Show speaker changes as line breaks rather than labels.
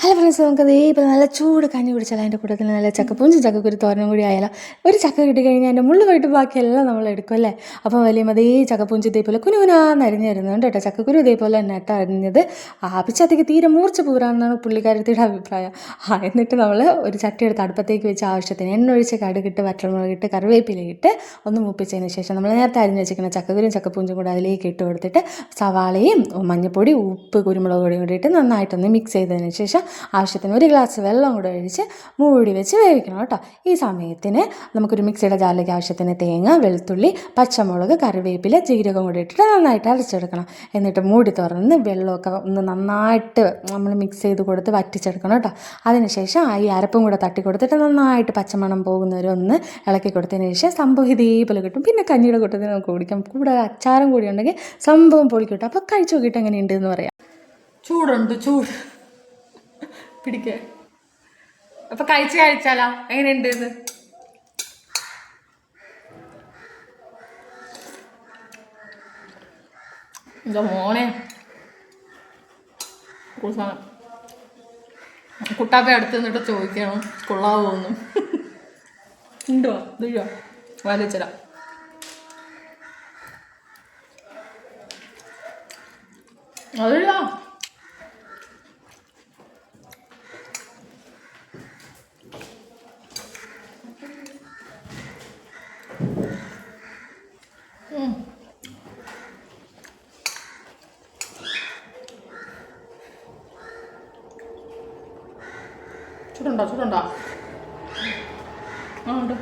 Hello friends, നമുക്കത് ഇപ്പോൾ നല്ല ചൂട് കഞ്ഞി കുടിച്ചാൽ അതിൻ്റെ കൂട്ടത്തിൽ നല്ല ചക്കപ്പൂഞ്ചും ചക്കക്കുരു തോരനും കൂടി ആയാലോ. ഒരു ചക്ക കിട്ടിക്കഴിഞ്ഞാൽ അതിൻ്റെ മുള്ളു പോയിട്ട് ബാക്കിയെല്ലാം നമ്മൾ എടുക്കും അല്ലേ. അപ്പോൾ വലിയ മതി ചക്കപ്പൂഞ്ച് ഇതേപോലെ കുനുകുനാന്ന് അരിഞ്ഞ് തരുന്നുണ്ട് കേട്ടോ. ചക്കക്കുരു ഇതേപോലെ തന്നെ ഇട്ട് അരിഞ്ഞത് പിച്ചത്തേക്ക് തീരെ മൂർച്ച പോരാന്നാണ് പുള്ളിക്കാരത്തിയുടെ അഭിപ്രായം. എന്നിട്ട് നമ്മൾ ഒരു ചട്ടി എടുത്ത് അടുപ്പത്തേക്ക് വെച്ച് ആവശ്യത്തിന് എണ്ണ ഒഴിച്ച് കടുകിട്ട് വറ്റൽമുളകിട്ട് കറിവേപ്പിലയിട്ട് ഒന്ന് മൂപ്പിച്ചതിന് ശേഷം നമ്മൾ നേരത്തെ അരിഞ്ഞ് വെച്ചിരിക്കുന്ന ചക്കക്കുരും ചക്കപ്പൂഞ്ചും കൂടെ അതിലേക്ക് ഇട്ട് കൊടുത്തിട്ട് സവാളയും മഞ്ഞൾപ്പൊടി ഉപ്പ് കുരുമുളക് പൊടിയും കൂടി ഇട്ട് നന്നായിട്ടൊന്ന് മിക്സ് ചെയ്തതിന് ശേഷം ആവശ്യത്തിന് ഒരു ഗ്ലാസ് വെള്ളം കൂടെ ഒഴിച്ച് മൂടി വെച്ച് വേവിക്കണം കേട്ടോ. ഈ സമയത്തിന് നമുക്കൊരു മിക്സിയുടെ ജാറിലേക്ക് ആവശ്യത്തിന് തേങ്ങ, വെളുത്തുള്ളി, പച്ചമുളക്, കറിവേപ്പില, ജീരകം കൂടി ഇട്ടിട്ട് നന്നായിട്ട് അരച്ചെടുക്കണം. എന്നിട്ട് മൂടി തുറന്ന് വെള്ളമൊക്കെ ഒന്ന് നന്നായിട്ട് നമ്മൾ മിക്സ് ചെയ്ത് കൊടുത്ത് വറ്റിച്ചെടുക്കണം കേട്ടോ. അതിനുശേഷം ഈ അരപ്പും കൂടെ തട്ടി കൊടുത്തിട്ട് നന്നായിട്ട് പച്ചമണം പോകുന്നവരെ ഒന്ന് ഇളക്കി കൊടുത്തതിന് ശേഷം സംഭവം ഇതേപോലെ കിട്ടും. പിന്നെ കഞ്ഞിയുടെ കൂട്ടത്തിൽ നമുക്ക് കുടിക്കാം. കൂടെ അച്ചാറും കൂടി ഉണ്ടെങ്കിൽ സംഭവം പൊളിക്കും കേട്ടോ. അപ്പോൾ കഴിച്ചു നോക്കിയിട്ട് എങ്ങനെയുണ്ട് എന്ന് പറയാം.
ചൂടുണ്ട്, ചൂട് പിടിക്കേ. അപ്പൊ കഴിച്ചാലോ എങ്ങനെയുണ്ട് ഇത്? എന്താ മോനെ കുട്ടാപ്പ അടുത്ത് നിന്നിട്ട് ചോദിക്കണം കൊള്ളാവോന്ന്. ഉണ്ടോ ഇതോ വലിച്ചല അതില്ല. ചൂടുണ്ടോ ആ ഉണ്ട്.